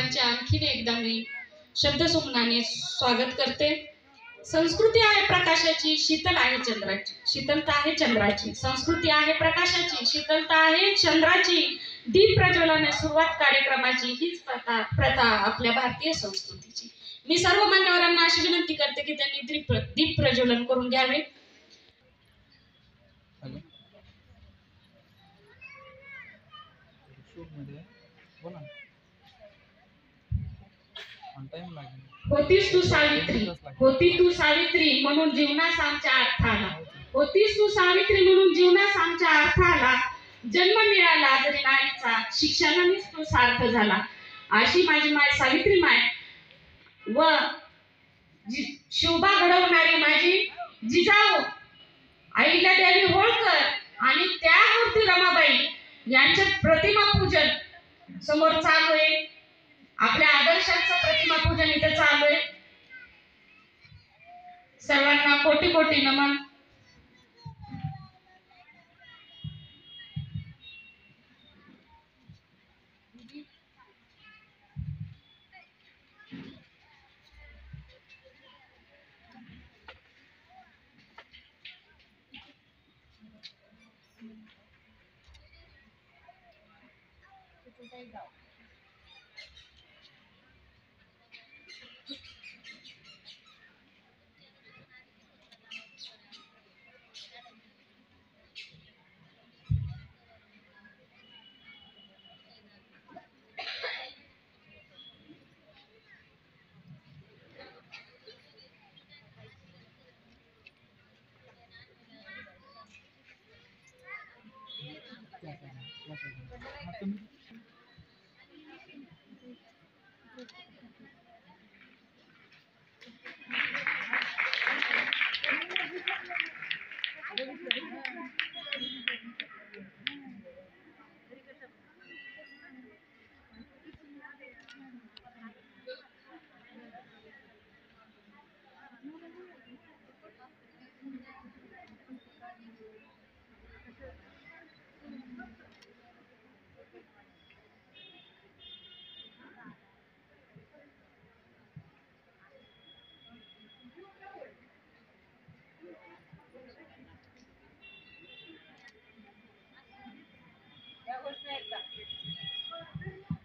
सर्वांचे आणखीन एकदा मी शब्दसुमनाने स्वागत करते। संस्कृती आहे प्रकाशाची, शीतल आहे चंद्राची, शीतलता आहे चंद्राची। संस्कृती आहे प्रकाशाची, शीतलता आहे चंद्राची। दीप प्रज्वलनाने सुरुवात कार्यक्रमाची, हीच प्रथा आपल्या भारतीय संस्कृतीची। मी सर्व मान्यवरांना अशी विनंती करते की त्यांनी दीप प्रज्वलन करून घ्यावे। होतीस तू सावित्री, होती तू सावित्री म्हणून जीवनास आमच्या अर्थ आला। होतीस तू सावित्री म्हणून जीवनास आमच्या अर्थ आला। जन्म मिळाला जरी नारीचा, शिक्षणानेच तो सार्थ झाला। अशी माझी माय सावित्री माय व शोभा घडवणारी माझी जिजाऊ अहिल्यादेवी होळकर आणि त्या मूर्ती रमाबाई यांचे प्रतिमा पूजन समोर चालू आहे। आपल्या आदर्शांचं प्रतिमा पूजन इथे चालू आहे। सर्वांना कोटी कोटी नमन।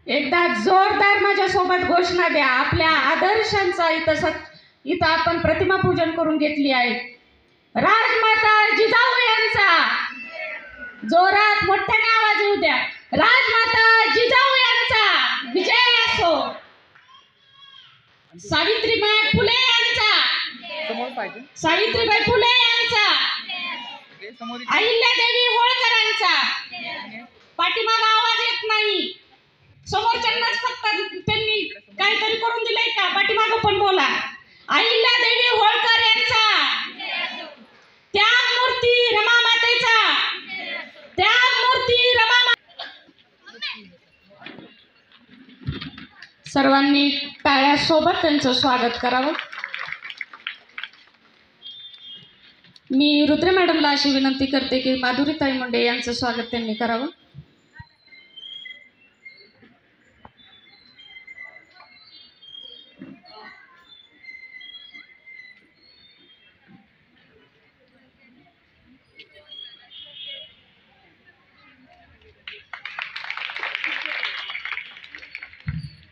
एकदा जोरदार माझ्या सोबत घोषणा द्या। आपल्या आदर्शांचा इथं आपण प्रतिमा पूजन करून घेतली आहे। राजमाता जिजाऊ यांचा जोरात मोठ्याने आवाज येऊ द्या। राजमाता जिजाऊ यांचा विजय असो। सावित्रीबाई फुले यांचा, सावित्रीबाई फुले यांचा, अहिल्यादेवी होळकरांचा। पाठीमाग आवाज येत नाही, समोरच्यांनाच फक्त त्यांनी काहीतरी करून दिलंय का? पाठीमाग पण बोला। अहिल्यादेवी होळकर यांचा, त्याग मूर्ती रमामातेचा, त्याग मूर्ती रमामा। सर्वांनी टाळ्यासोबत त्यांचं स्वागत करावं। मी रुद्र मॅडमला अशी विनंती करते की माधुरीताई मुंडे यांचं स्वागत त्यांनी करावं।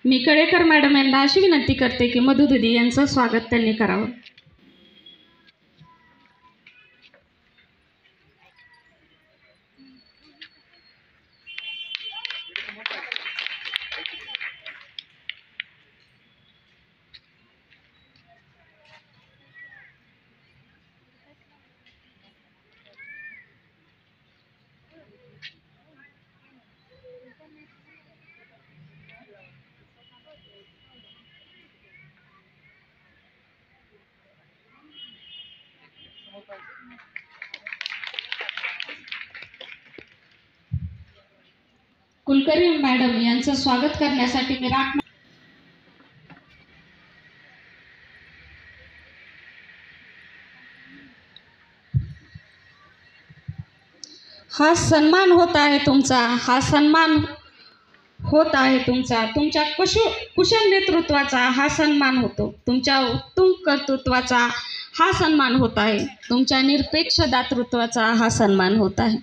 मी कळेकर मॅडम यांना अशी विनंती करते की मधुदुधी यांचं स्वागत त्यांनी करावं। कुलकर्णी मॅडम यांचं स्वागत करण्यासाठी मी हा सन्मान होत आहे तुमचा। हा सन्मान होत आहे तुमच्या कुशल नेतृत्वाचा हा सन्मान होतो, तुमच्या उत्तम कर्तृत्वाचा हा सन्मान होत आहे, तुमच्या निरपेक्ष दातृत्वाचा हा सन्मान होत आहे.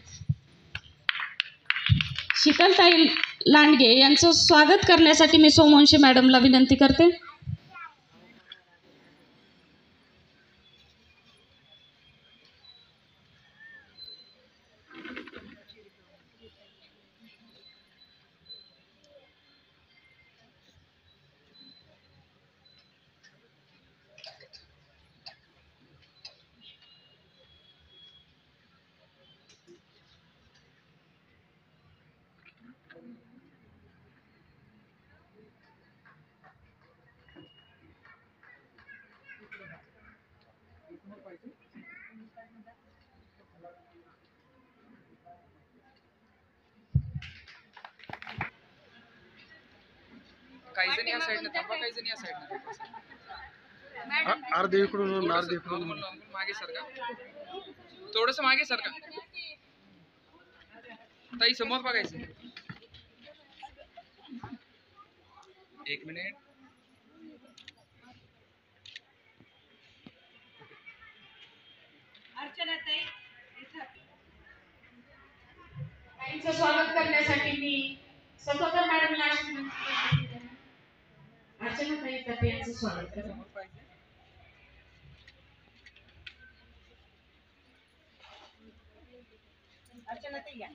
शीतलताई लांडगे यांचं स्वागत करण्यासाठी मी सोमवंशी मॅडमला विनंती करते. काही जण या साइडने थांबा, काही जण या साइडने अर्धे इकडून अर्धे इकडून मागे सरका, थोडस मागे सरका. ताई समोर बघायचं. एक मिनिट. ताईंचं स्वागत करण्यासाठी मी सतोकर मॅडमला अर्चना ताई यांचं स्वागत करते. अर्चना ताई या.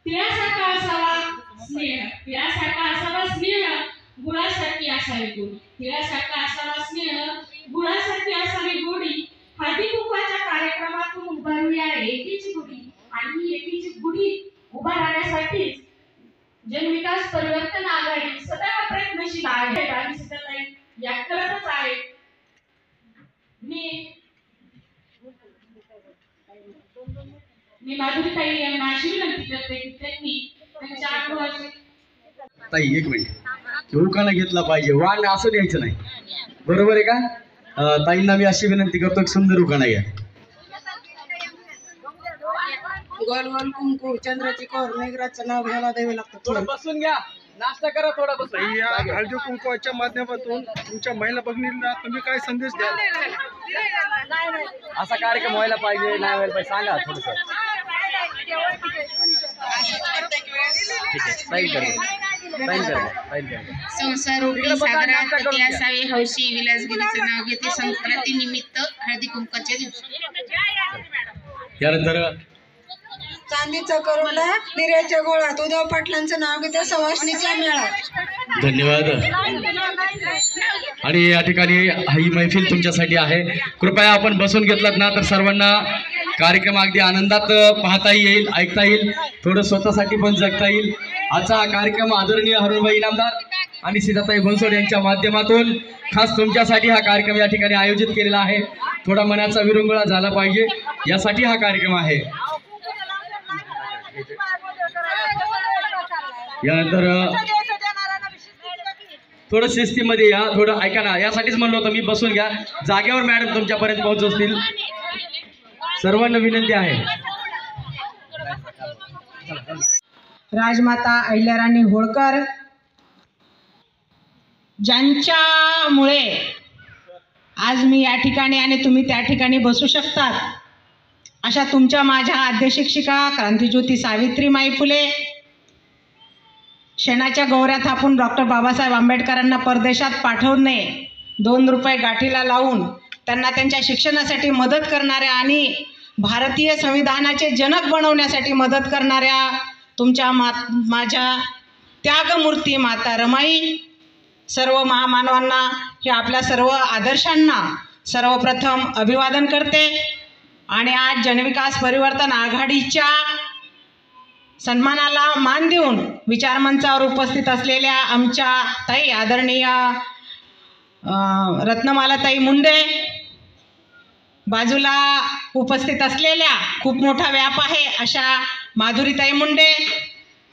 तिळासारखा असावा स्नेह, तिळासारखा असावा स्नेह, गुळासारखी असावी गोडी. तिळासारखा असावा स्नेह, गुळासारखी असावी गोडी. हळदी कुंकवाच्या कार्यक्रमातून उभारूया एकीची गुढी. आणि ही एकीची गुढी उभा राहण्यासाठी जनविकास परिवर्तन आघाडी सदैव प्रयत्नशील आहे आणि सीताताई या करतच आहे. मी माधुरीताई यांना अशी विनंती करते की त्यांनी त्यांच्या अनुभवाची. ताई एक मिनिट, उखाणा घेतला पाहिजे, वाण असं द्यायचं नाही, बरोबर आहे का? ताईंना मी अशी विनंती करतो की सुंदर उखाणा घ्या. गोल गोल कुंकू चंद्राची कौर मेघराजचं नाव घ्यायला द्यावे लागतं. थोडं बसून घ्या, नाश्ता करा, थोडा बसून. या हळदी कुंकवाच्या माध्यमातून तुमच्या महिला भगिनींना तुम्ही काय संदेश द्याल? असा कार्यक्रम व्हायला पाहिजे, नाही व्हायला पाहिजे, सांगा थोडस. संसार रूपी सागरात पती असावे हौशी, विलासगिरीचं नाव घेते संक्रांती निमित्त हळदी कुंकाच्या दिवशी. यानंतर चांदीचं करोडा निर्याच्या गोळात उद्धव पाटलांचं नाव घेते सवासणीच्या मेळात. धन्यवाद. आणि या ठिकाणी ही मैफिल तुमच्यासाठी आहे. कृपया आपण बसून घेतलात ना तर सर्वांना कार्यक्रम अगदी आनंदात पाहता येईल, ऐकता येईल, थोडं स्वतःसाठी पण जगता येईल. आजचा हा कार्यक्रम आदरणीय हरुणभाई इनामदार आणि सीताताई बनसोड यांच्या माध्यमातून खास तुमच्यासाठी हा कार्यक्रम या ठिकाणी आयोजित केलेला आहे. थोडा मनाचा विरंगुळा झाला पाहिजे यासाठी हा कार्यक्रम आहे. यानंतर थोडं शिस्तीमध्ये या, थोडं ऐका ना, यासाठीच म्हणलं होतं मी, बसून घ्या जागेवर. मॅडम तुमच्यापर्यंत पोहोचतील, सर्वांना विनंती आहे. राजमाता अहिल्याराणी होळकर ज्यांच्यामुळे आज मी या ठिकाणी आणि तुम्ही त्या ठिकाणी बसू शकतात, अशा तुमच्या माझ्या आद्य शिक्षिका क्रांतिज्योती सावित्रीमाई फुले शेणाच्या गौऱ्या थापून डॉक्टर बाबासाहेब आंबेडकरांना परदेशात पाठवणे, 2 रुपये गाठीला लावून त्यांना त्यांच्या शिक्षणासाठी मदत करणाऱ्या आणि भारतीय संविधानाचे जनक बनवण्यासाठी मदत करणाऱ्या तुमच्या माझ्या त्यागमूर्ती माता रमाई, सर्व महामानवांना, हे आपल्या सर्व आदर्शांना सर्वप्रथम अभिवादन करते. आणि आज जनविकास परिवर्तन आघाडीच्या सन्मानाला मान देऊन विचारमंचावर उपस्थित असलेल्या आमच्या ताई आदरणीय रत्नमालाताई मुंडे, बाजूला उपस्थित असलेल्या खूप मोठा व्याप आहे अशा माधुरीताई मुंडे,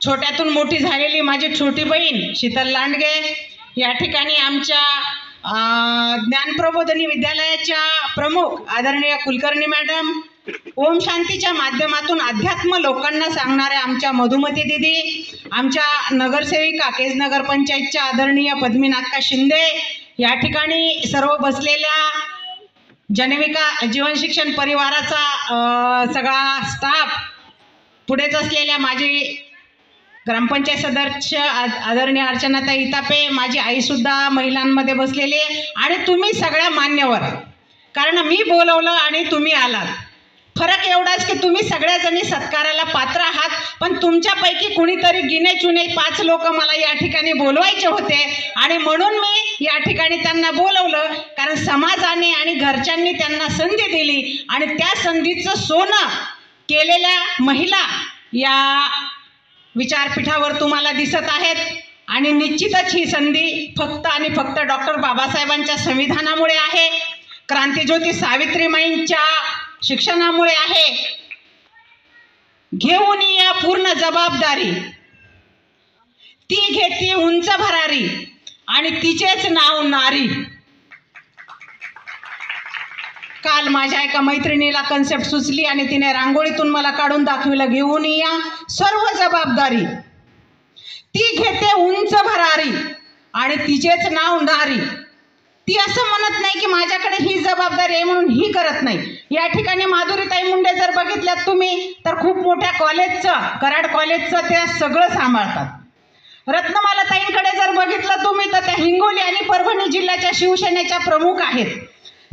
छोट्यातून मोठी झालेली माझी छोटी बहीण शीतल लांडगे, या ठिकाणी आमच्या ज्ञानप्रबोधिनी विद्यालयाच्या प्रमुख आदरणीय कुलकर्णी मॅडम, ओम शांतीच्या माध्यमातून अध्यात्म लोकांना सांगणाऱ्या आमच्या मधुमती दिदी, आमच्या नगरसेविका केज नगर पंचायतच्या आदरणीय पद्मीनाथ शिंदे, या ठिकाणी सर्व बसलेल्या जनविका जीवन शिक्षण परिवाराचा सगळा स्टाफ, पुढेच असलेल्या माझी ग्रामपंचायत सदस्य आदरणीय अर्चनाताई इतापे, माझी आईसुद्धा महिलांमध्ये बसलेली आहे, आणि तुम्ही सगळ्या मान्यवर, कारण मी बोलवलं आणि तुम्ही आलात. फरक एवढाच की तुम्ही सगळ्याजणी सत्काराला पात्र आहात, पण तुमच्यापैकी कुणीतरी गिने चुने 5 लोक मला या ठिकाणी बोलवायचे होते, आणि म्हणून मी या ठिकाणी त्यांना बोलवलं. कारण समाजाने आणि घरच्यांनी त्यांना संधी दिली, आणि त्या संधीचं सोनं केलेल्या महिला या विचारपीठावर तुम्हाला दिसत आहेत. आणि निश्चितच ही संधी फक्त आणि फक्त डॉक्टर बाबासाहेबांच्या संविधानामुळे आहे, क्रांतिज्योती सावित्रीमाईंच्या शिक्षणामुळे आहे. घेऊन या पूर्ण जबाबदारी, ती घेते उंच भरारी, आणि तिचेच नाव नारी. काल माझ्या एका मैत्रिणीला कन्सेप्ट सुचली आणि तिने रांगोळीतून मला काढून दाखविलं, घेऊन या सर्व जबाबदारी, ती घेते उंच भरारी, आणि तिचेच नाव नारी. ती असं म्हणत नाही की माझ्याकडे ही जबाबदारी आहे म्हणून ही करत नाही. या ठिकाणी माधुरीताई मुंडे जर बघितल्यात तुम्ही तर खूप मोठ्या कॉलेजचं, कराड कॉलेजचं ते सगळं सांभाळतात. रत्नमालाताईंकडे जर बघितलं तुम्ही तर त्या हिंगोली आणि परभणी जिल्ह्याच्या शिवसेनेच्या प्रमुख आहेत.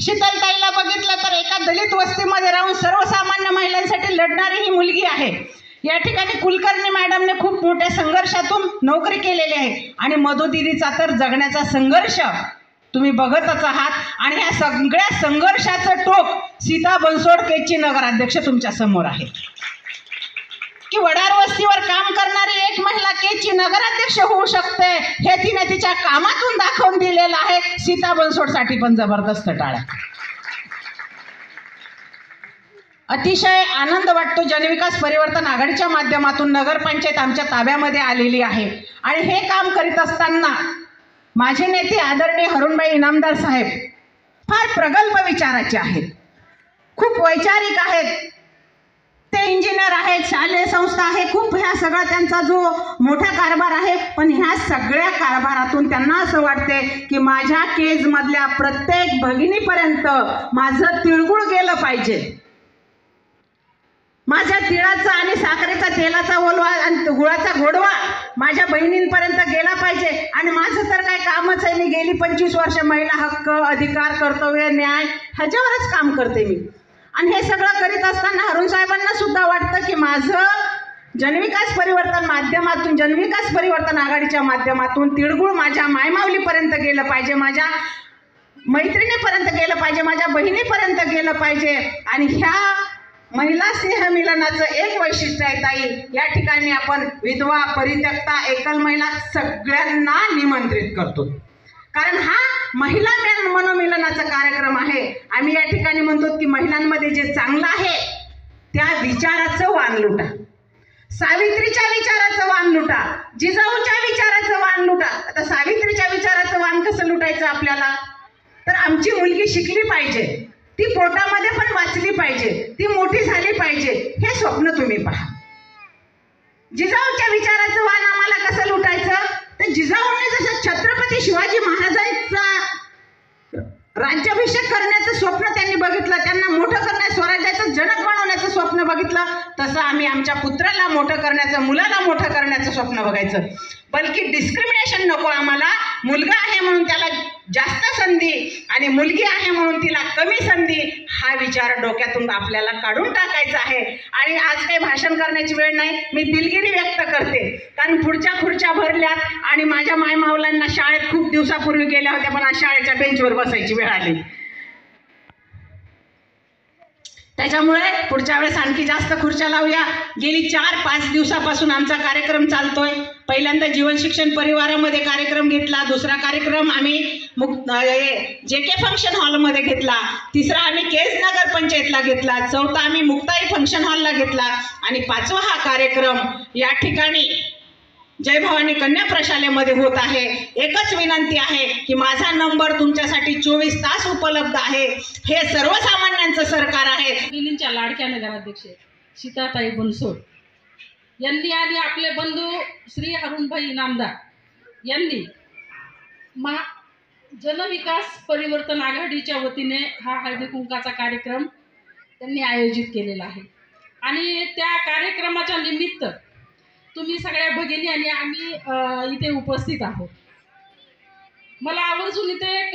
शीतलताईला बघितलं तर एका दलित वस्तीमध्ये राहून सर्वसामान्य महिलांसाठी लढणारी ही मुलगी आहे. या ठिकाणी कुलकर्णी मॅडमने खूप मोठ्या संघर्षातून नोकरी केलेली आहे, आणि मधुदीदीचा तर जगण्याचा संघर्ष तुम्ही बघतच आहात. आणि ह्या सगळ्या संघर्षाचं टोक सीता बनसोडकेची नगराध्यक्ष तुमच्या समोर आहे, की वडार वस्तीवर काम करणारी एक महिला केची नगराध्यक्ष होऊ शकते, हे तिने तिच्या कामातून दाखवून दिलेलं आहे. सीता बनसोडसाठी पण जबरदस्त टाळ्या. अतिशय आनंद वाटतो. जनविकास परिवर्तन आघाडीच्या माध्यमातून नगरपंचायत आमच्या ताब्यामध्ये आलेली आहे, आणि हे काम करीत असताना माझे नेते आदरणीय हरुणबाई इनामदार साहेब फार प्रगल्भ विचाराचे आहेत, खूप वैचारिक आहेत. ते इंजिनियर आहेत, शालेय संस्था आहे, खूप ह्या सगळा त्यांचा जो मोठा कारभार आहे. पण ह्या सगळ्या कारभारातून त्यांना असं वाटते की माझ्या केजमधल्या प्रत्येक भगिनीपर्यंत माझं तिळगुळ गेलं पाहिजे, माझ्या तिळाचा आणि साखरेचा तेलाचा ओलवा आणि गुळाचा गोडवा माझ्या बहिणींपर्यंत गेला पाहिजे. आणि माझं तर काय कामच आहे, मी गेली 25 वर्ष महिला हक्क, अधिकार, कर्तव्य, न्याय ह्याच्यावरच काम करते मी. आणि हे सगळं करीत असताना अरुण साहेबांना सुद्धा वाटतं की माझं जनविकास परिवर्तन माध्यमातून, जनविकास परिवर्तन आघाडीच्या माध्यमातून तिळगुळ माझ्या मायमाऊलीपर्यंत गेलं पाहिजे, माझ्या मैत्रिणीपर्यंत गेलं पाहिजे, माझ्या बहिणीपर्यंत गेलं पाहिजे. आणि ह्या महिला स्नेहमिलनाचं एक वैशिष्ट्य आहे ताई, या ठिकाणी आपण विधवा, परित्यक्ता, एकल महिला सगळ्यांना निमंत्रित करतो, कारण हा महिला मनोमिलनाचा कार्यक्रम आहे. आम्ही या ठिकाणी म्हणतो की महिलांमध्ये जे चांगलं आहे त्या विचाराचं वाण लुटा, सावित्रीच्या विचाराचं वाण लुटा, जिजाऊच्या विचाराचं वाण लुटा. आता सावित्रीच्या विचाराचं वाण कसं लुटायचं आपल्याला, तर आमची मुलगी शिकली पाहिजे, ती पोटामध्ये पण वाचली पाहिजे, ती मोठी झाली पाहिजे, हे स्वप्न तुम्ही पहा. जिजाऊच्या विचाराचं वाण आम्हाला कसं लुटायचं, तर जिजाऊंनी जसं छत्रपती शिवाजी महाराजांचा राज्याभिषेक करण्याचं स्वप्न त्यांनी बघितलं, त्यांना मोठं करण्याचं, स्वराज्याचं जनक बनवण्याचं स्वप्न बघितलं, तसं आम्ही आमच्या पुत्राला मोठं करण्याचं, मुलाला मोठं करण्याचं स्वप्न बघायचं. बल्कि डिस्क्रिमिनेशन नको आम्हाला. मुलगा आहे म्हणून त्याला जास्त संधी आणि मुलगी आहे म्हणून तिला कमी संधी, हा विचार डोक्यातून आपल्याला काढून टाकायचा आहे. आणि आज काही भाषण करण्याची वेळ नाही, मी दिलगिरी व्यक्त करते, कारण पुढच्या खुर्च्या भरल्यात आणि माझ्या मायमाऊलांना शाळेत खूप दिवसापूर्वी गेल्या होत्या, पण आज शाळेच्या बेंचवर बसायची वेळ आली. त्याच्यामुळे पुढच्या वेळेस आणखी जास्त खुर्च्या लावूया. गेली 4-5 दिवसापासून आमचा कार्यक्रम चालतोय. पहिल्यांदा जीवन शिक्षण परिवारामध्ये कार्यक्रम घेतला, दुसरा कार्यक्रम आम्ही JK फंक्शन हॉलमध्ये घेतला, तिसरा आम्ही केज नगर पंचायतला घेतला, चौथा आम्ही मुक्ताई फंक्शन हॉलला घेतला, आणि 5वा हा कार्यक्रम या ठिकाणी जय भवानी कन्या प्रशालेमध्ये होत आहे. एकच विनंती आहे की माझा नंबर तुमच्यासाठी 24 तास उपलब्ध आहे. हे सर्वसामान्यांचं सरकार आहे. मुलींच्या लाडक्या नगराध्यक्ष सीताताई बनसोड यांनी आणि आपले बंधू श्री अरुणभाई इनामदार यांनी जनविकास परिवर्तन आघाडीच्या वतीने हा हळदी कुंकाचा कार्यक्रम त्यांनी आयोजित केलेला आहे. आणि त्या कार्यक्रमाच्या निमित्त तुम्ही सगळ्या भगिनी आणि आम्ही इथे उपस्थित आहोत. मला आवर्जून इथे एक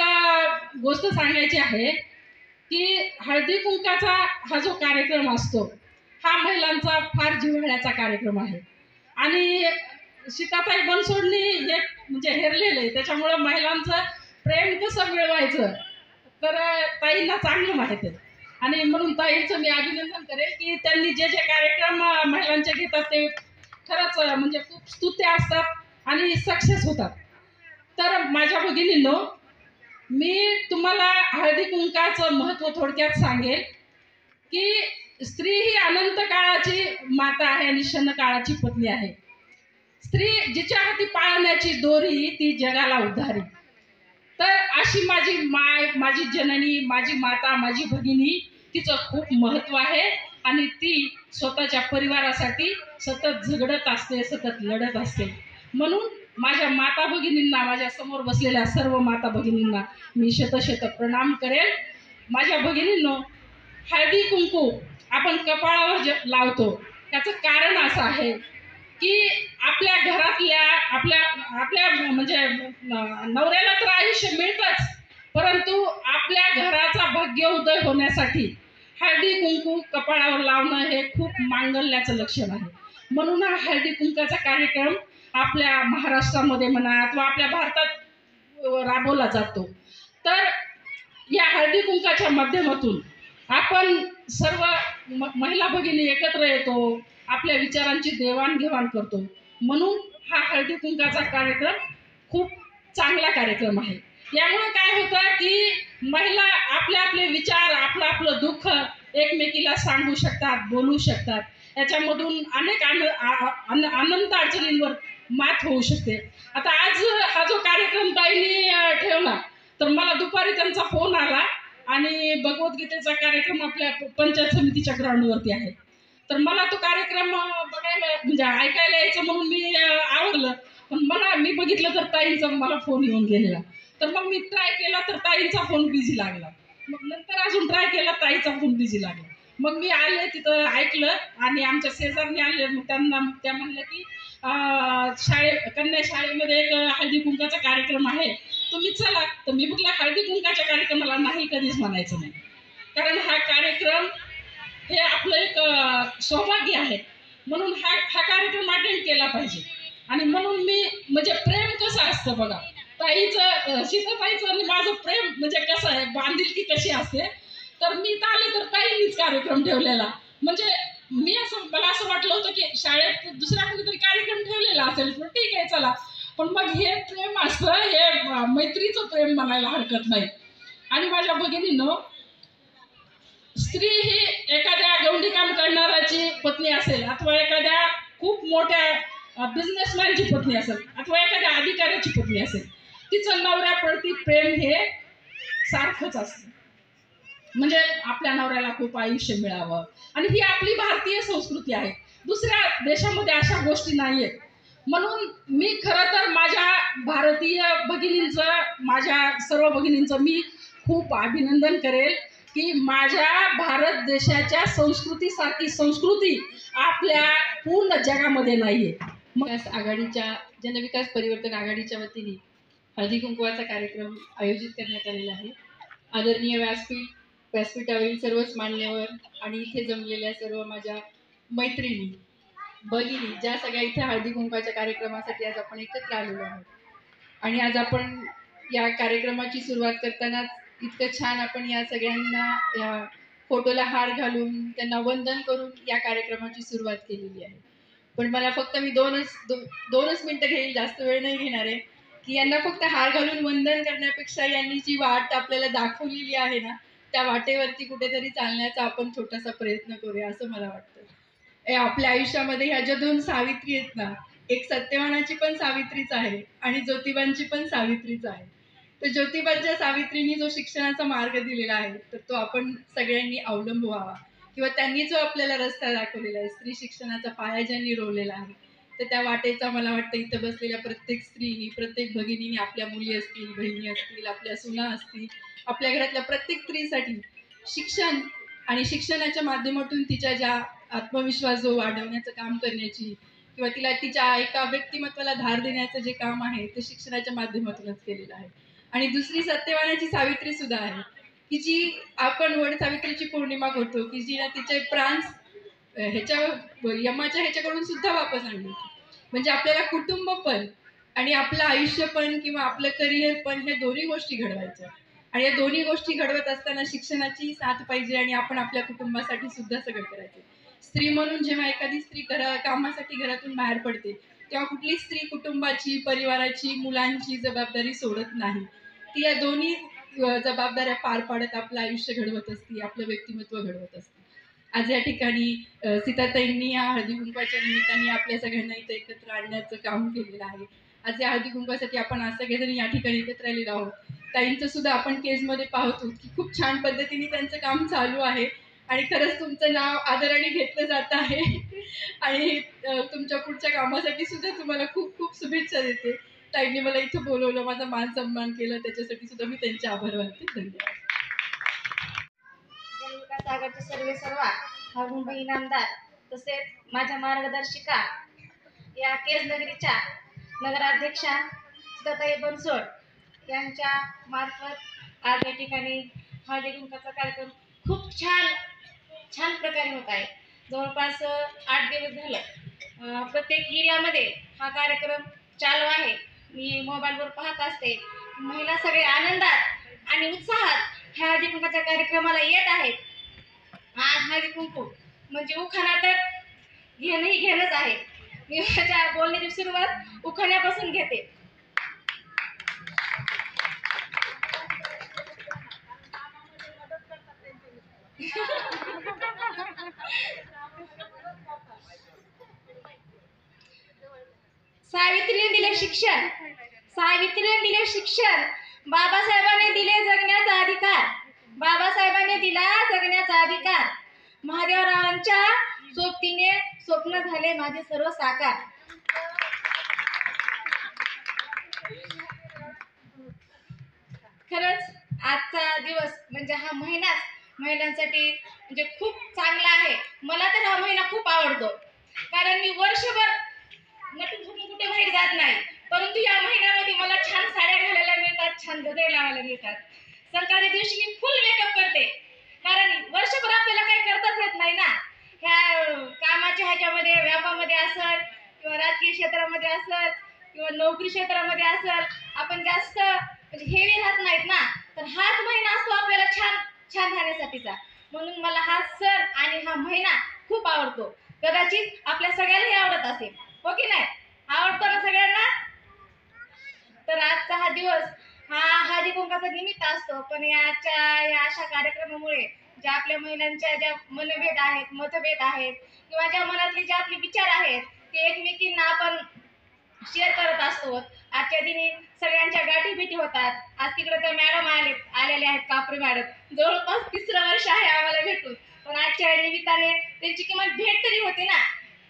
गोष्ट सांगायची आहे की हळदी कुंकाचा हा जो कार्यक्रम असतो हा महिलांचा फार जिव्हाळ्याचा कार्यक्रम आहे. आणि सीताताई बनसोडनी हे म्हणजे हेरलेलं आहे, त्याच्यामुळं महिलांचं प्रेम कसं मिळवायचं तर ताईंना चांगलं माहीत आहे. आणि म्हणून ताईंचं मी अभिनंदन करेन की त्यांनी जे जे कार्यक्रम महिलांचे घेतात ते खरंच म्हणजे खूप स्तुत्य असतात आणि सक्सेस होतात. तर माझ्या भगिनींनो, मी तुम्हाला हळदी कुंकाचं महत्त्व थोडक्यात सांगेल की स्त्री ही अनंत काळाची माता आहे आणि क्षण काळाची पत्नी आहे. स्त्री जिच्या हाती पाळण्याची दोरी ती जगाला उद्धारी. तर अशी माझी माय, माझी जननी, माझी माता, माझी भगिनी, तिचं खूप महत्त्व आहे. आणि ती स्वतःच्या परिवारासाठी सतत झगडत असते, सतत लढत असते. म्हणून माझ्या माता भगिनींना, माझ्या समोर बसलेल्या सर्व माता भगिनींना मी शतशत प्रणाम करेल. माझ्या भगिनींनो, हळदी कुंकू आपण कपाळावर लावतो त्याचं कारण असं आहे की आपल्या घरातल्या आपल्या म्हणजे नवऱ्याला तर आयुष्य मिळतंच, परंतु आपल्या घराचा भाग्योदय होण्यासाठी हळदी कुंकू कपाळावर लावणं हे खूप मांगल्याचं लक्षण आहे. म्हणून हा हळदी कुंकाचा कार्यक्रम आपल्या महाराष्ट्रामध्ये म्हणा अथवा आपल्या भारतात राबवला जातो. तर या हळदी कुंकाच्या माध्यमातून आपण सर्व महिला भगिनी एकत्र येतो, आपल्या विचारांची देवाणघेवाण करतो. म्हणून हा हळदी कुंकाचा कार्यक्रम खूप चांगला कार्यक्रम आहे. यामुळे काय होतं की महिला आपले विचार, आपलं दुःख एकमेकीला सांगू शकतात, बोलू शकतात. याच्यामधून अनेक अनंत अडचणींवर मात होऊ शकते. आता आज हा जो कार्यक्रम ताईंनी ठेवला तर मला दुपारी त्यांचा फोन आला आणि भगवद्गीतेचा कार्यक्रम आपल्या पंचायत समितीच्या ग्राउंडवरती आहे. तर मला तो कार्यक्रम बघायला म्हणजे ऐकायला यायचं म्हणून मी आवडलं. पण मी बघितलं तर ताईंचा मला फोन येऊन गेलेला. तर मग मी ट्राय केला तर ताईंचा फोन बिझी लागला. मग नंतर अजून ट्राय केला, ताईचा फोन बिझी लागला. मग मी आले तिथं ऐकलं आणि आमच्या शेजारने आले. मग त्या म्हणलं की कन्या शाळेमध्ये एक हळदी कुंकाचा कार्यक्रम आहे, तुम्ही चला. तर मी म्हटलं हळदी कुंकाच्या कार्यक्रमाला नाही कधीच म्हणायचं नाही, कारण हा कार्यक्रम हे आपलं एक सौभाग्य आहे. म्हणून हा कार्यक्रम अटेंड केला पाहिजे. आणि म्हणून मी म्हणजे प्रेम कसं असतं बघा, ताईचं सीताताईचं आणि माझं प्रेम म्हणजे कसं आहे, बांधिलकी कशी असते. तर मी तर आले तर ताईंनीच कार्यक्रम ठेवलेला. म्हणजे मला असं वाटलं होतं की शाळेत दुसऱ्या कुठेतरी कार्यक्रम ठेवलेला असेल, पण ठीक आहे चला. पण मग हे प्रेम असतं, हे मैत्रीचं प्रेम म्हणायला हरकत नाही. आणि माझ्या भगिनींनो, स्त्री ही एखाद्या गवंडी काम करणाऱ्याची पत्नी असेल अथवा एखाद्या खूप मोठ्या बिझनेसमॅनची पत्नी असेल अथवा एखाद्या अधिकाऱ्याची पत्नी असेल, तिचं नवऱ्याप्रती प्रेम हे सारखंच असतं. म्हणजे आपल्या नवऱ्याला खूप आयुष्य मिळावं. आणि ही आपली भारतीय संस्कृती आहे, दुसऱ्या देशामध्ये अशा गोष्टी नाही आहेत. म्हणून मी खरं तर माझ्या भारतीय भगिनींचं, माझ्या सर्व भगिनींचं मी खूप अभिनंदन करेल की माझ्या भारत देशाच्या संस्कृतीसारखी संस्कृती आपल्या पूर्ण जगामध्ये नाही आहे. विकास आघाडीच्या जनविकास परिवर्तन आघाडीच्या वतीने हळदी कुंकवाचा कार्यक्रम आयोजित करण्यात आलेला आहे. आदरणीय व्यासपीठावरील सर्वच मान्यवर आणि इथे जमलेल्या सर्व माझ्या मैत्रिणी, भगिनी, ज्या सगळ्या इथे हळदी कुंकवाच्या कार्यक्रमासाठी आज आपण एकत्र आलेलो आहोत. आणि आज आपण या कार्यक्रमाची सुरुवात करताना इतकं छान आपण या सगळ्यांना या फोटोला हार घालून त्यांना वंदन करून या कार्यक्रमाची सुरुवात केलेली आहे. पण मला फक्त मी दोनच मिनटं घेईल, जास्त वेळ नाही घेणार आहे, की यांना फक्त हार घालून वंदन करण्यापेक्षा यांनी जी वाट आपल्याला दाखवलेली आहे ना, त्या वाटेवरती कुठेतरी चालण्याचा आपण छोटासा प्रयत्न करूया असं मला वाटतं. आपल्या आयुष्यामध्ये ह्या ज्या दोन सावित्री आहेत ना, एक सत्यवानाची पण सावित्रीच आहे आणि ज्योतिबांची पण सावित्रीच आहे. तर ज्योतिबांच्या सावित्रींनी जो शिक्षणाचा मार्ग दिलेला आहे तर तो आपण सगळ्यांनी अवलंबवावा, किंवा त्यांनी जो आपल्याला रस्ता दाखवलेला आहे, स्त्री शिक्षणाचा पाया ज्यांनी रोवलेला आहे, तर त्या वाटेचा मला वाटतं इथं बसलेल्या प्रत्येक स्त्रीनी, प्रत्येक भगिनीने, आपल्या मुली असतील, बहिणी असतील, आपल्या सुना असतील, आपल्या घरातल्या प्रत्येक स्त्रीसाठी शिक्षण आणि शिक्षणाच्या माध्यमातून तिच्या ज्या आत्मविश्वास जो वाढवण्याचं काम करण्याची, किंवा तिला तिच्या एका व्यक्तिमत्वाला धार देण्याचं जे काम आहे ते शिक्षणाच्या माध्यमातूनच केलेलं आहे. आणि दुसरी सत्यवानाची सावित्री सुद्धा आहे, की जी आपण वड सावित्रीची पौर्णिमा करतो, की जी तिचे प्राण यमाच्या ह्याच्याकडून सुद्धा वापस आणली होती. म्हणजे आपल्याला कुटुंब पण आणि आपलं आयुष्य पण किंवा आपलं करिअर पण हे दोन्ही गोष्टी घडवायच्या, आणि या दोन्ही गोष्टी घडवत असताना शिक्षणाची साथ पाहिजे आणि आपण आपल्या कुटुंबासाठी सुद्धा सगळं करायचं. स्त्री म्हणून जेव्हा एखादी स्त्री कामासाठी घरातून बाहेर पडते तेव्हा कुठली स्त्री कुटुंबाची, परिवाराची, मुलांची जबाबदारी सोडत नाही. ती या दोन्ही जबाबदाऱ्या पार पाडत आपलं आयुष्य घडवत असते, आपलं व्यक्तिमत्व घडवत असते. आज या ठिकाणी सीताताईंनी या हळदी कुंकवाच्या निमित्ताने आपल्या सगळ्यांना इथं एकत्र आणण्याचं काम केलेलं आहे. आज या हळदी कुंकवासाठी आपण आज सगळेजण या ठिकाणी एकत्र आलेलो आहोत. ताईंचं सुद्धा आपण केसमध्ये पाहतो की खूप छान पद्धतीने त्यांचं काम चालू आहे आणि खरंच तुमचं नाव आदराने घेतलं जात आहे आणि तुमच्या पुढच्या कामासाठी सुद्धा तुम्हाला खूप खूप शुभेच्छा देते. ताईंनी मला इथं बोलवलं, माझा मान सन्मान केला, त्याच्यासाठी सुद्धा मी त्यांचे आभार मानते. धन्यवाद. जनविकास आघाडीचे सर्व मुंबई इनामदार तसेच माझ्या मार्गदर्शिका या केज नगरीच्या नगराध्यक्षा सीताताई बनसोड यांच्या मार्फत आज या ठिकाणी हळदी कुंकवाचा कार्यक्रम खूप छान प्रकारे होत आहे. जवळपास 8 दिवस झालं प्रत्येक एरियामध्ये हा कार्यक्रम चालू आहे. मी मोबाईलवर पाहत असते, महिला सगळे आनंदात आणि उत्साहात ह्या हळदी कुंकवाच्या कार्यक्रमाला येत आहेत. आज हळदी कुंकू म्हणजे उखाणा तर घेणंच आहे. मी माझ्या बोलण्याची सुरुवात उखाण्यापासून घेते. सावित्रीने दिले शिक्षण, बाबासाहेबांनी दिले जगण्याचा अधिकार, बाबासाहेबांनी दिला जगण्याचा अधिकार, महादेवरावांच्या सोबतीने स्वप्न झाले माझे सर्व साकार. खरंच आजचा दिवस म्हणजे हा महिनाच महिलांसाठी म्हणजे खूप चांगला आहे. मला तर हा महिना खूप आवडतो, कारण मी वर्षभर नटून थुटून कुठे बाहेर जात नाही, परंतु या महिन्यामध्ये मला छान साड्या घालायला मिळतात, छान गजरे लावायला मिळतात. संक्रांती दिवशी मी फुल मेकअप करते, कारण वर्षभर आपल्याला काही करताच येत नाही ना. ह्या कामाच्या ह्याच्यामध्ये, व्यापामध्ये असेल किंवा राजकीय क्षेत्रामध्ये असेल किंवा नोकरी क्षेत्रामध्ये असेल, आपण जास्त हेवी राहत नाहीत ना. तर हाच महिना असतो आपल्याला छान राहण्यासाठीचा. म्हणून मला हा सण आणि हा महिना खूप आवडतो. कदाचित आपल्या सगळ्यांनाही आवडत असेल, हो की नाही? आवडतो ना सगळ्यांना? तर आजचा हा दिवस हा हळदी कुंकवाचा निमित्त असतो, पण या अशा कार्यक्रमामुळे ज्या आपल्या महिलांच्या ज्या मनभेद आहेत, मतभेद आहेत किंवा ज्या मनातले जे आपले विचार आहेत ते एकमेकींना आपण शेअर करत असतो. आजच्या दिनी सगळ्यांच्या गाठीभेटी होतात. आज तिकडे त्या मॅडम आलेले आहेत, कापरे मॅडम. जवळपास 3रं वर्ष आहे आम्हाला भेटून, पण आजच्या निमित्ताने त्यांची किमान भेट तरी होते ना.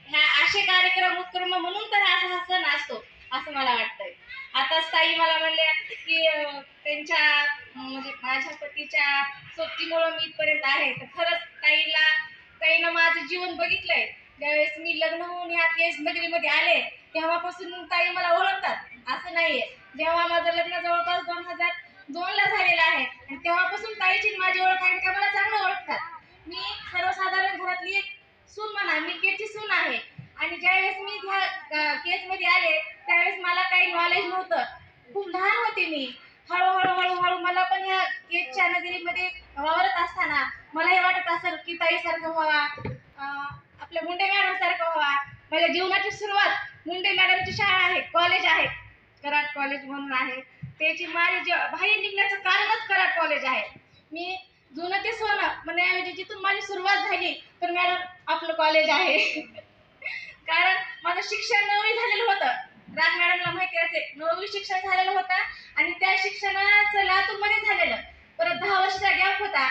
ह्या असे कार्यक्रम उत्क्रम म्हणून तर हा सण असतो असं मला वाटतंय. आता ताई मला म्हणल्या की त्यांच्या म्हणजे माझ्या पतीच्या सोबतीमुळे मी इथपर्यंत आहे. तर खरंच ताईनं माझं जीवन बघितलंय. ज्यावेळेस मी लग्न होऊन ह्या केज नगरीमध्ये आले तेव्हापासून ताई मला ओळखतात असं नाहीये. जेव्हा माझं लग्न जवळपास 2002ला झालेलं आहे आणि तेव्हापासून ताईची माझी ओळख आहे, त्या मला चांगलं ओळखतात. मी सर्वसाधारण घरातली एक सून म्हणा, मी केजची सून आहे. आणि ज्यावेळेस मी ह्या केजमध्ये आले त्यावेळेस मला काही नॉलेज नव्हतं, खूप लहान होते मी. हळूहळू मला पण ह्या केजच्या नगरीमध्ये वावरत असताना मला हे वाटत असेल की ताईसारखं व्हावा, आपल्या मुंडे मॅडम सारखं व्हावा. माझ्या जीवनाची सुरुवात मुंडे मॅडमची शाळा आहे, कॉलेज आहे, कराड कॉलेज म्हणून आहे. त्याची माझी बाहेर निघण्याचं कारणच कराड कॉलेज आहे. मी जुनं ते सोनं म्हणण्याऐवजी जिथून माझी सुरुवात झाली तर मॅडम आपलं कॉलेज आहे. कारण माझं शिक्षण 9वी झालेलं होतं. राज मॅडमला माहिती असेल, 9वी शिक्षण झालेलं होतं आणि त्या शिक्षणाचं लातूरमध्ये झालेलं. परत 10 वर्षाचा गॅप होता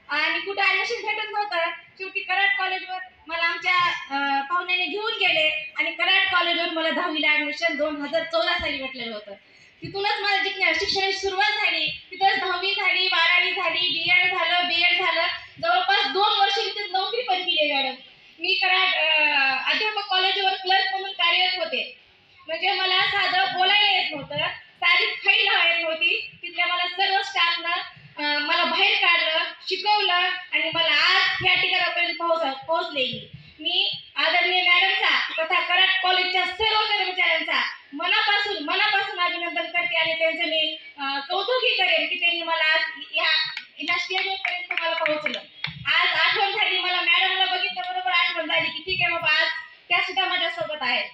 आणि कुठं ॲडमिशन भेटत नव्हतं. शेवटी कराड कॉलेजवर मला आमच्या पाहुण्याने घेऊन गेले आणि कराड कॉलेजवर मला 10वीला ॲडमिशन 2014 साली भेटलेलं होतं. तिथूनच माझं शिक्षणाची सुरुवात झाली. तिथंच 10वी झाली, 12वी झाली, B.Ed झालं. जवळपास 2 वर्ष तिथे नोकरी पण केली मॅडम. मी कराड अध्यापक कॉलेजवर क्लर्क म्हणून कार्यरत होते. म्हणजे मला साधं बोलायला येत नव्हतं, साधी फाईल येत नव्हती. तिथल्या मला सर्व स्टाफनं मला बाहेर काढलं, शिकवलं आणि मला आज या ठिकाणापर्यंत पोहोचले. मी आदरणीय मॅडमचा तथा कराड कॉलेजच्या सर्व कर्मचाऱ्यांचा मनापासून अभिनंदन करते आणि त्यांचं मी कौतुकही करेन की त्यांनी मला आज या स्टेजपर्यंत मला पोहोचलं. आज आठवण झाली, मला मॅडमला बघितल्याबरोबर आठवण झाली की ठीक आहे बाबा, आज त्या सुद्धा माझ्यासोबत आहेत.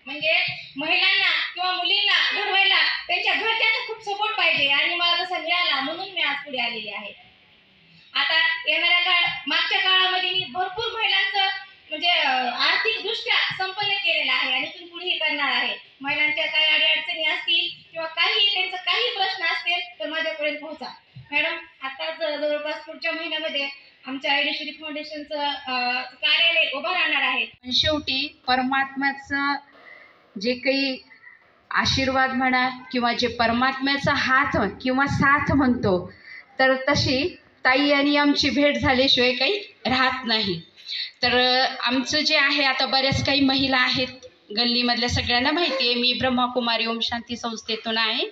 म्हणजे महिलांना किंवा मुलींना घडवायला त्यांच्या घरच्यांचा खूप सपोर्ट पाहिजे आणि मला तसा मिळाला म्हणून मी आज पुढे आलेली आहे. आता येणाऱ्या मागच्या काळामध्ये मी भरपूर महिलांचं म्हणजे आर्थिकदृष्ट्या संपन्न केलेलं आहे आणि इथून पुढेही करणार आहे. महिलांच्या काही अडीअडचणी असतील किंवा त्यांचा काही प्रश्न असतील तर माझ्यापर्यंत पोहोचा. मॅडम, आताच जवळपास पुढच्या महिन्यामध्ये आमच्या आयडेश्वरी फाउंडेशनचं कार्यालय उभं राहणार आहे. शेवटी परमात्म्याचं जे काही आशीर्वाद म्हणा किंवा जे परमात्म्याचा हात किंवा साथ म्हणतो, तर तशी ताई आणि आमची भेट झाल्याशिवाय काही राहत नाही. तर आमचं जे आहे, आता बऱ्याच काही महिला आहेत गल्लीमधल्या, सगळ्यांना माहिती आहे. मी ब्रह्माकुमारी ओम शांती संस्थेतून आहे.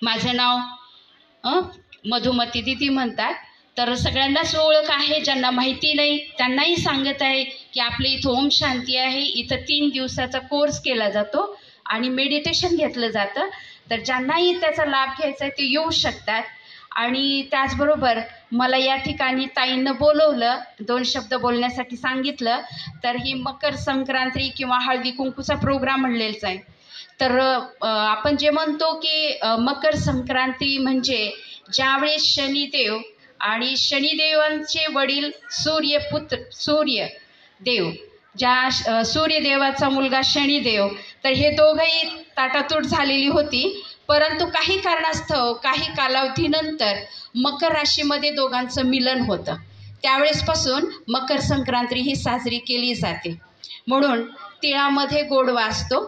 माझं नाव मधुमती दिदी म्हणतात. तर सगळ्यांनाच ओळख आहे. ज्यांना माहिती नाही त्यांनाही सांगत आहे की आपल्या इथं ओम शांती आहे. इथं 3 दिवसाचा कोर्स केला जातो आणि मेडिटेशन घेतलं जातं. तर ज्यांनाही त्याचा लाभ घ्यायचा आहे ते येऊ शकतात. आणि त्याचबरोबर मला या ठिकाणी ताईंनं बोलवलं, 2 शब्द बोलण्यासाठी सांगितलं. तर ही मकर संक्रांती किंवा हळदी कुंकूचा प्रोग्राम म्हणलेलाच आहे. तर आपण जे म्हणतो की मकर संक्रांती म्हणजे ज्यावेळेस शनिदेव आणि शनिदेवांचे वडील सूर्यदेव, ज्या सूर्यदेवाचा मुलगा शनिदेव, तर हे दोघंही ताटातूट झालेली होती. परंतु काही कारणास्तव काही कालावधीनंतर मकर राशीमध्ये दोघांचं मिलन होतं. त्यावेळेसपासून मकर संक्रांती ही साजरी केली जाते. म्हणून तिळामध्ये गोडवा असतो,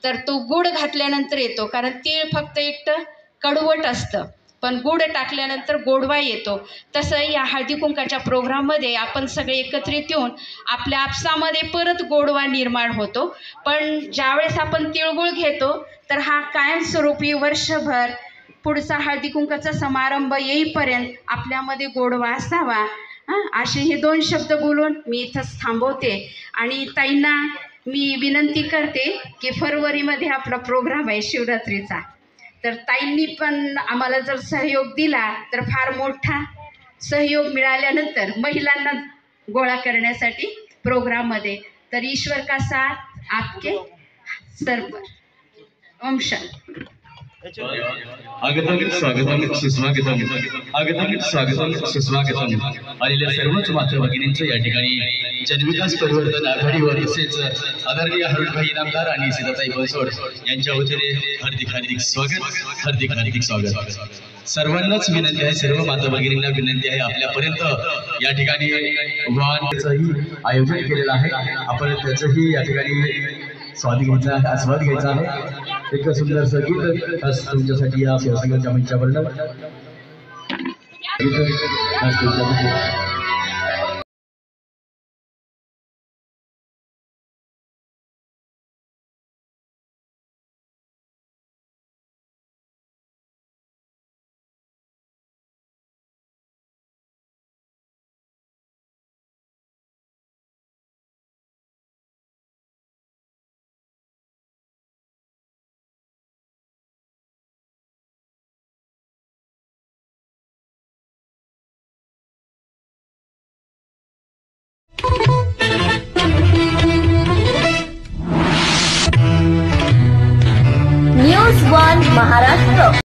तर तो गुळ घातल्यानंतर येतो. कारण तीळ फक्त एकटं कडवट असतं, पण गुळ टाकल्यानंतर गोडवा येतो. तसं या हळदी कुंकाच्या प्रोग्राममध्ये आपण सगळे एकत्रित येऊन आपल्या आपसामध्ये परत गोडवा निर्माण होतो. पण ज्यावेळेस आपण तिळगुळ घेतो तर हा कायमस्वरूपी वर्षभर पुढचा हळदी कुंकाचा समारंभ येईपर्यंत आपल्यामध्ये गोडवा असावा. असे हे 2 शब्द बोलून मी इथंच थांबवते. आणि ताईंना मी विनंती करते की फरवरीमध्ये आपला प्रोग्राम आहे शिवरात्रीचा. तर ताईंनी पण आम्हाला जर सहयोग दिला तर फार मोठा सहयोग मिळाल्यानंतर महिलांना गोळा करण्यासाठी प्रोग्राममध्ये, तर ईश्वर का साथ आपके सर्व. ओम शांती. आगतम स्वागतम सुस्वागतम, आगतम स्वागतम सुस्वागतम. आलेल्या सर्वच माता भगिनींचं या ठिकाणी जनविकास परिवर्तन आघाडीवर तसेच आदरणीय हरुणभाई इनामदार आणि सीताताई बनसोड यांच्या वतीने हार्दिक स्वागत. सर्वांनाच विनंती आहे, सर्व माता भगिनींना विनंती आहे, आपल्यापर्यंत या ठिकाणी वाहनाचंही आयोजन केलेलं आहे. आपण त्याचंही या ठिकाणी आस्वाद घ्यायचा आहे. एक सुंदर गीत तुमच्यासाठी या शिवसंगमच्या मंचावर